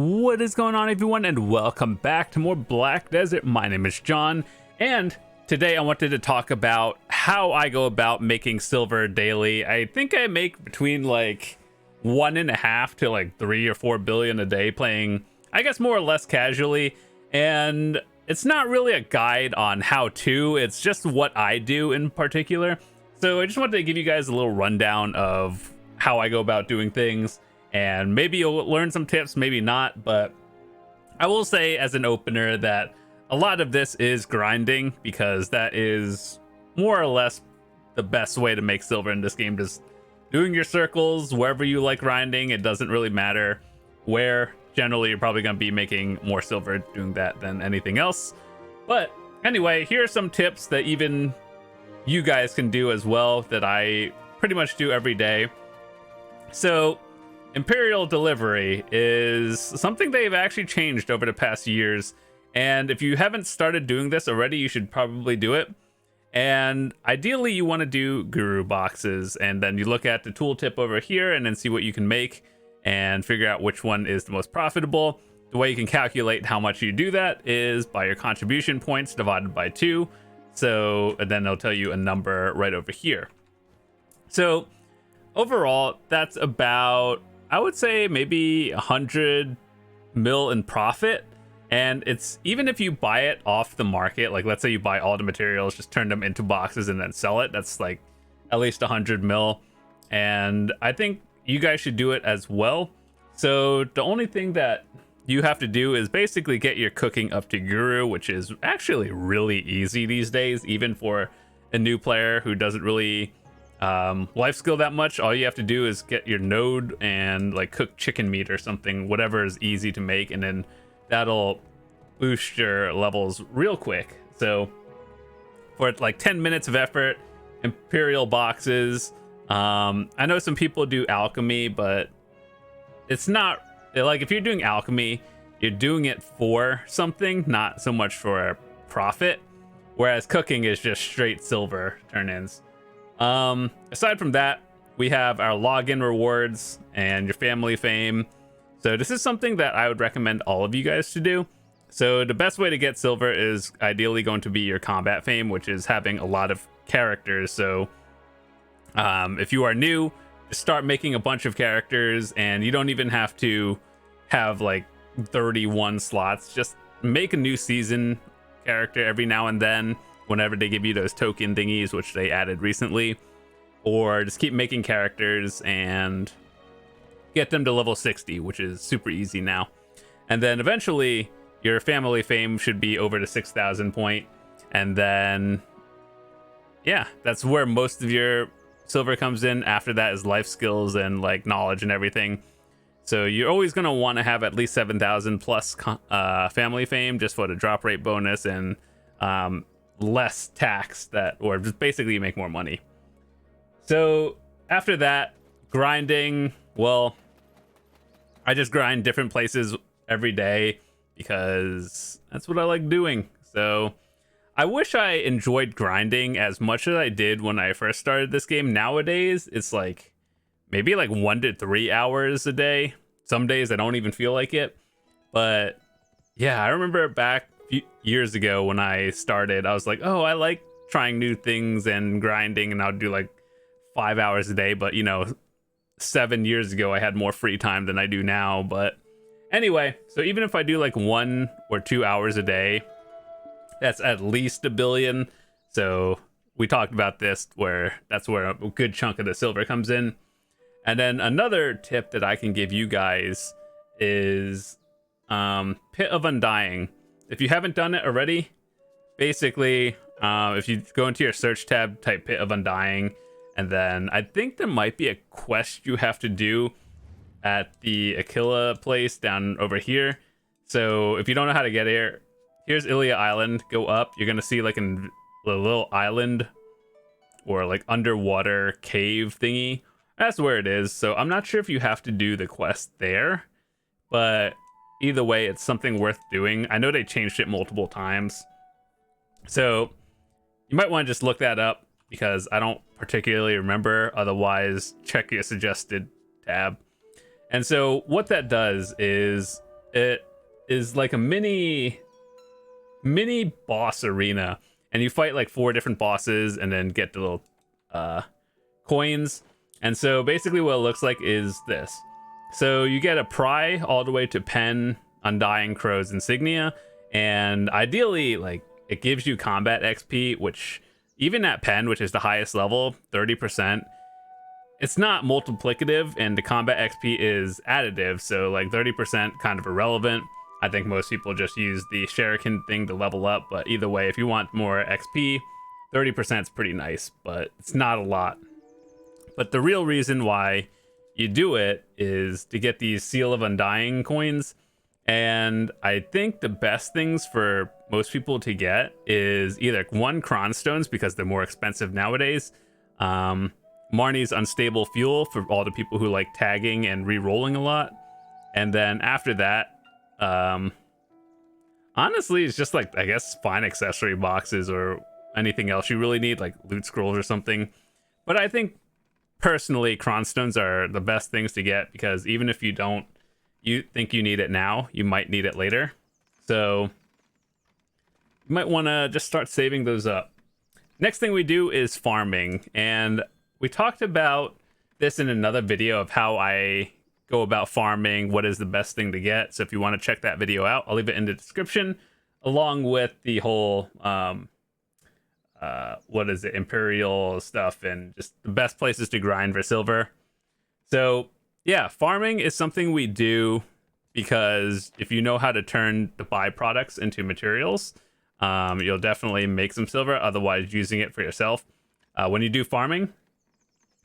What is going on, everyone, and welcome back to more Black Desert. My name is John, and today I wanted to talk about how I go about making silver daily. I think I make between like 1.5 to like 3 or 4 billion a day playing, I guess, more or less casually. And it's not really a guide on how to, it's just what I do in particular. So I just wanted to give you guys a little rundown of how I go about doing things. And maybe you'll learn some tips, maybe not, but I will say as an opener that a lot of this is grinding, because that is more or less the best way to make silver in this game. Just doing your circles wherever you like grinding. It doesn't really matter where. Generally, you're probably going to be making more silver doing that than anything else. But anyway, here are some tips that even you guys can do as well, that I pretty much do every day. So Imperial Delivery is something they've actually changed over the past years, and if you haven't started doing this already, you should probably do it. And ideally you want to do guru boxes, and then you look at the tooltip over here and then see what you can make and figure out which one is the most profitable. The way you can calculate how much you do that is by your contribution points divided by 2. So, and then they'll tell you a number right over here. So overall, that's about, I would say, maybe 100 mil in profit. And it's, even if you buy it off the market, like let's say you buy all the materials, just turn them into boxes and then sell it, that's like at least 100 mil. And I think you guys should do it as well. So the only thing that you have to do is basically get your cooking up to guru, which is actually really easy these days, even for a new player who doesn't really life skill that much. All you have to do is get your node and like cook chicken meat or something, whatever is easy to make, and then that'll boost your levels real quick. So for like 10 minutes of effort, Imperial boxes. I know some people do alchemy, but it's not like, if you're doing alchemy, you're doing it for something, not so much for profit, whereas cooking is just straight silver turn-ins. Aside from that, we have our login rewards and your family fame. So this is something that I would recommend all of you guys to do. So the best way to get silver is ideally going to be your combat fame, which is having a lot of characters. So if you are new, just start making a bunch of characters, and you don't even have to have like 31 slots. Just make a new season character every now and then, whenever they give you those token thingies, which they added recently, or just keep making characters and get them to level 60, which is super easy now. And then eventually your family fame should be over to 6,000 point, and then yeah, that's where most of your silver comes in. After that is life skills and like knowledge and everything. So you're always going to want to have at least 7,000 plus family fame, just for the drop rate bonus and less tax, that, or just basically you make more money. So after that, grinding, well, I just grind different places every day because that's what I like doing. So I wish I enjoyed grinding as much as I did when I first started this game. Nowadays, it's like maybe like 1 to 3 hours a day. Some days I don't even feel like it. But yeah, I remember back years ago when I started, I was like, oh, I like trying new things and grinding, and I'll do like 5 hours a day. But you know, 7 years ago I had more free time than I do now. But anyway, so even if I do like 1 or 2 hours a day, that's at least 1 billion. So we talked about this, where that's where a good chunk of the silver comes in. And then another tip that I can give you guys is Pit of Undying. If you haven't done it already, basically, if you go into your search tab, type Pit of Undying, and then I think there might be a quest you have to do at the Aquila place down over here. So if you don't know how to get here, here's Ilia Island. Go up, you're gonna see like a little island or like underwater cave thingy. That's where it is. So I'm not sure if you have to do the quest there, but either way, it's something worth doing. I know they changed it multiple times, so you might want to just look that up, because I don't particularly remember. Otherwise, check your suggested tab. And so what that does is It is like a mini boss arena, and you fight like 4 different bosses and then get the little coins. And so basically what it looks like is this. So you get a pry all the way to pen Undying Crow's insignia, and ideally like it gives you combat XP, which even at pen, which is the highest level, 30%, it's not multiplicative, and the combat XP is additive, so like 30% kind of irrelevant. I think most people just use the shuriken thing to level up, but either way, if you want more XP, 30% is pretty nice, but it's not a lot. But the real reason why you do it is to get these Seal of Undying coins, and I think the best things for most people to get is either 1, Cron Stones, because they're more expensive nowadays, Marnie's Unstable Fuel for all the people who like tagging and re-rolling a lot, and then after that, honestly, it's just like, I guess, fine accessory boxes or anything else you really need, like loot scrolls or something. But I think personally, Cron Stones are the best things to get, because even if you think you need it now, you might need it later. So you might want to just start saving those up. Next thing we do is farming, and we talked about this in another video of how I go about farming, what is the best thing to get. So if you want to check that video out, I'll leave it in the description, along with the whole Imperial stuff and just the best places to grind for silver. So yeah, farming is something we do because if you know how to turn the byproducts into materials, you'll definitely make some silver. Otherwise, using it for yourself. When you do farming,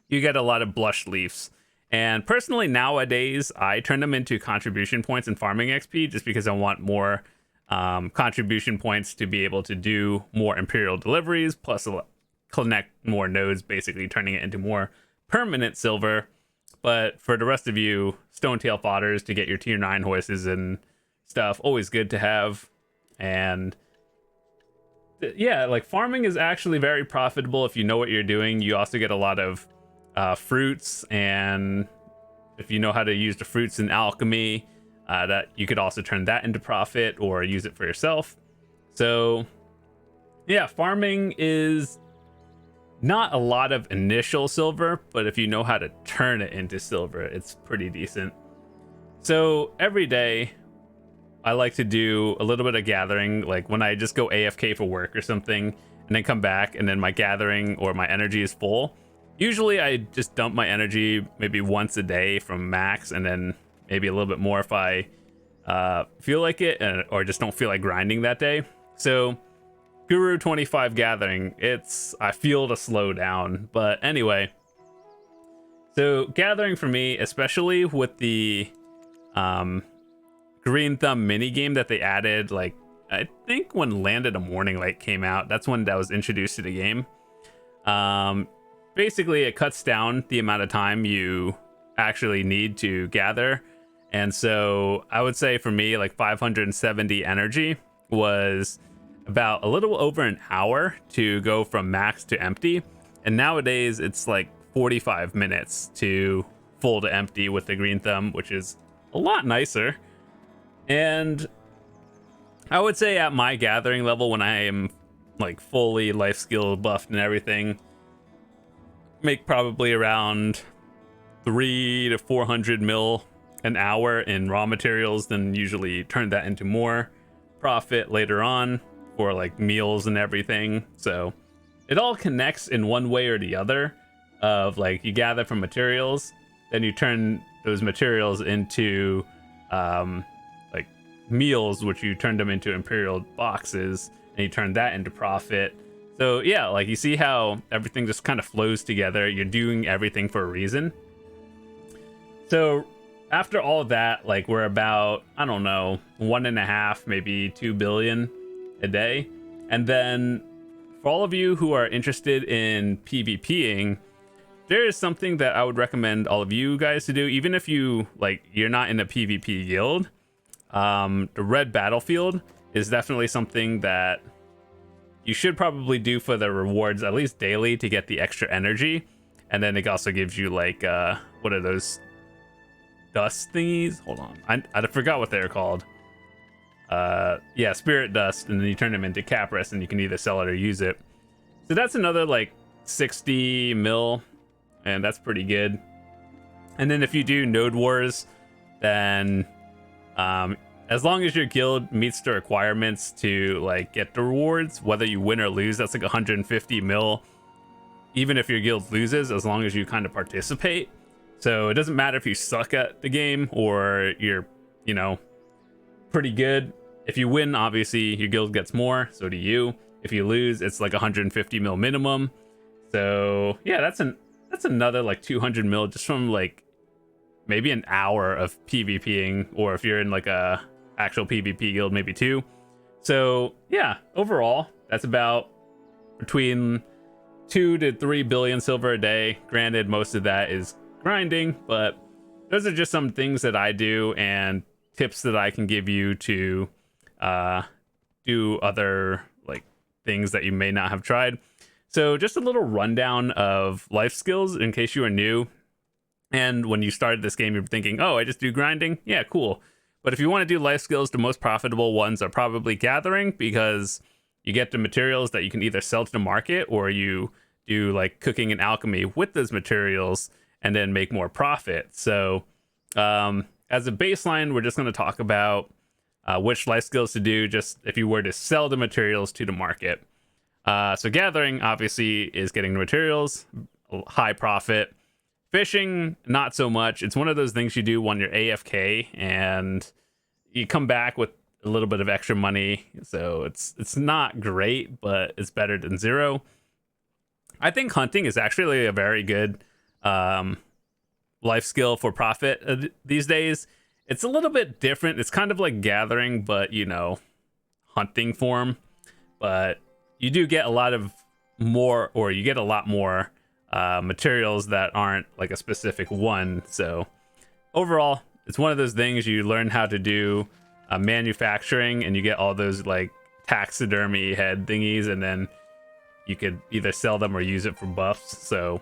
you get a lot of blush leaves. And personally, nowadays, I turn them into contribution points and farming XP just because I want more contribution points to be able to do more Imperial deliveries, plus connect more nodes, basically turning it into more permanent silver. But for the rest of you, Stonetail fodders to get your tier 9 horses and stuff, always good to have. And yeah, like farming is actually very profitable if you know what you're doing. You also get a lot of fruits, and if you know how to use the fruits in alchemy, that you could also turn that into profit or use it for yourself. So yeah, farming is not a lot of initial silver, but if you know how to turn it into silver, it's pretty decent. So every day I like to do a little bit of gathering, like when I just go AFK for work or something and then come back and then my gathering or my energy is full. Usually I just dump my energy maybe once a day from max, and then maybe a little bit more if I feel like it, or just don't feel like grinding that day. So Guru 25 gathering, I feel to slow down. But anyway, so gathering for me, especially with the Green Thumb mini game that they added, like I think when Land of the Morning Light came out, that's when that was introduced to the game. Basically, it cuts down the amount of time you actually need to gather. And so I would say for me, like 570 energy was about a little over an hour to go from max to empty. And nowadays it's like 45 minutes to full to empty with the Green Thumb, which is a lot nicer. And I would say at my gathering level, when I am like fully life skill buffed and everything, make probably around 300 to 400 mil an hour in raw materials, then usually turn that into more profit later on for like meals and everything. So it all connects in one way or the other, of like you gather from materials, then you turn those materials into like meals, which you turn them into Imperial boxes, and you turn that into profit. So yeah, like you see how everything just kind of flows together. You're doing everything for a reason. So after all of that, like we're about, I don't know, 1.5, maybe 2 billion a day. And then for all of you who are interested in PvPing, there is something that I would recommend all of you guys to do, even if you're not in a PvP guild. The Red Battlefield is definitely something that you should probably do for the rewards, at least daily, to get the extra energy. And then it also gives you like what are those dust thingies. Hold on, I forgot what they're called. Yeah, spirit dust, and then you turn them into Capris, and you can either sell it or use it. So that's another like 60 mil, and that's pretty good. And then if you do node wars, then as long as your guild meets the requirements to like get the rewards, whether you win or lose, that's like 150 mil. Even if your guild loses, as long as you kind of participate. So it doesn't matter if you suck at the game or you're, you know, pretty good. If you win, obviously your guild gets more, so do you. If you lose, it's like 150 mil minimum. So yeah, that's another like 200 mil just from like maybe an hour of PvPing, or if you're in like a actual PvP guild, maybe 2. So yeah, overall, that's about between 2 to 3 billion silver a day. Granted, most of that is grinding, but those are just some things that I do and tips that I can give you to do other like things that you may not have tried. So just a little rundown of life skills in case you are new. And when you started this game, you're thinking, oh, I just do grinding. Yeah, cool. But if you want to do life skills, the most profitable ones are probably gathering, because you get the materials that you can either sell to the market, or you do like cooking and alchemy with those materials and then make more profit. So as a baseline, we're just going to talk about which life skills to do just if you were to sell the materials to the market. So gathering obviously is getting the materials, high profit. Fishing, not so much. It's one of those things you do when you're AFK and you come back with a little bit of extra money. So it's not great, but it's better than zero. I think hunting is actually a very good life skill for profit these days. It's a little bit different. It's kind of like gathering, but you know, hunting form. But you do get a lot more materials that aren't like a specific one. So overall, it's one of those things you learn how to do manufacturing, and you get all those like taxidermy head thingies, and then you could either sell them or use it for buffs. So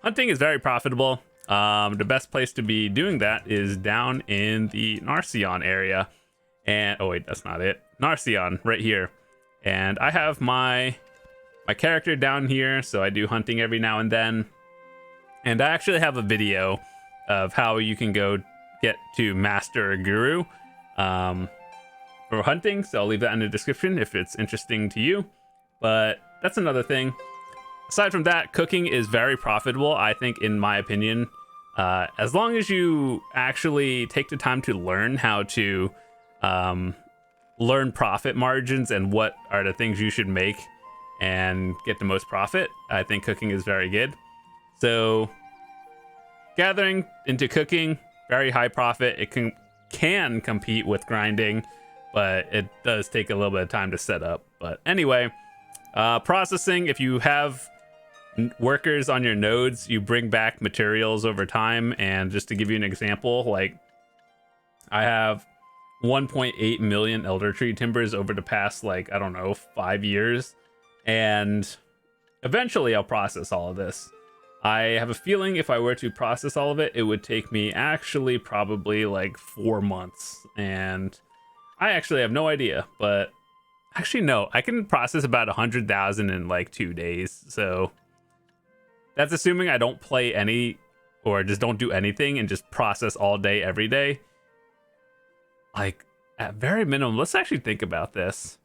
hunting is very profitable. The best place to be doing that is down in the Narcion area. And oh wait, that's not it. Narcion right here. And I have my character down here, so I do hunting every now and then. And I actually have a video of how you can go get to Master or Guru for hunting, so I'll leave that in the description if it's interesting to you. But that's another thing. Aside from that, cooking is very profitable, I think, in my opinion. As long as you actually take the time to learn how to learn profit margins and what are the things you should make and get the most profit, I think cooking is very good. So gathering into cooking, very high profit. It can compete with grinding, but it does take a little bit of time to set up. But anyway, processing, if you have workers on your nodes, you bring back materials over time. And just to give you an example, like I have 1.8 million elder tree timbers over the past, like, I don't know, 5 years. And eventually I'll process all of this. I have a feeling if I were to process all of it, it would take me actually probably like 4 months. And I actually have no idea, but actually no, I can process about 100,000 in like 2 days. So that's assuming I don't play any or just don't do anything and just process all day, every day. Like at very minimum, let's actually think about this.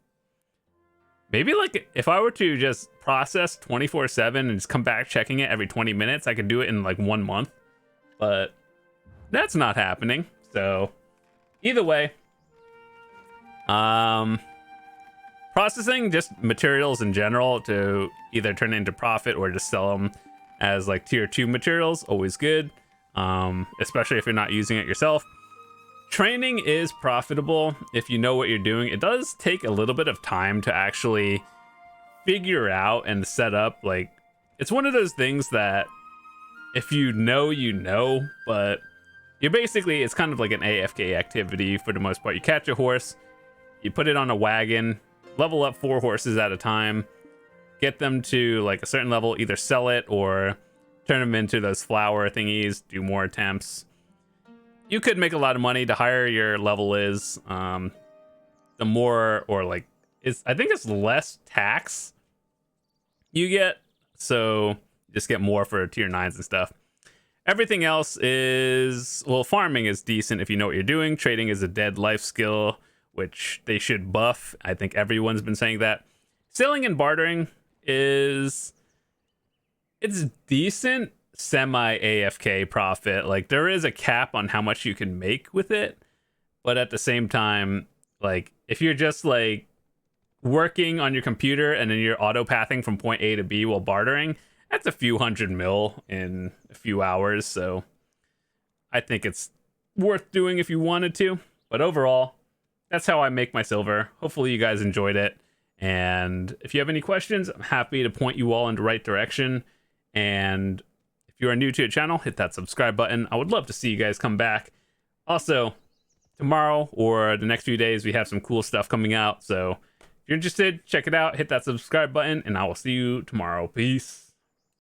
Maybe like if I were to just process 24/7 and just come back checking it every 20 minutes, I could do it in like 1 month. But that's not happening. So either way, processing just materials in general to either turn into profit or just sell them as like tier 2 materials, always good. Especially if you're not using it yourself. Training is profitable if you know what you're doing. It does take a little bit of time to actually figure out and set up. Like, it's one of those things that if you know, but you're basically, it's kind of like an AFK activity for the most part. You catch a horse, you put it on a wagon, level up 4 horses at a time, get them to like a certain level, either sell it or turn them into those flower thingies, do more attempts. you could make a lot of money. The higher your level is, the more, or like, I think it's less tax you get. So just get more for tier 9s and stuff. Everything else is, well, farming is decent if you know what you're doing. Trading is a dead life skill, which they should buff. I think everyone's been saying that. Selling and bartering it's decent semi AFK profit. Like, there is a cap on how much you can make with it, but at the same time, like, if you're just like working on your computer and then you're auto pathing from point A to B while bartering, that's a few hundred mil in a few hours. So I think it's worth doing if you wanted to. But overall, that's how I make my silver. Hopefully you guys enjoyed it. And if you have any questions, I'm happy to point you all in the right direction. And if you are new to the channel, hit that subscribe button. I would love to see you guys come back. Also, tomorrow or the next few days, we have some cool stuff coming out. So if you're interested, check it out. Hit that subscribe button, and I will see you tomorrow. Peace.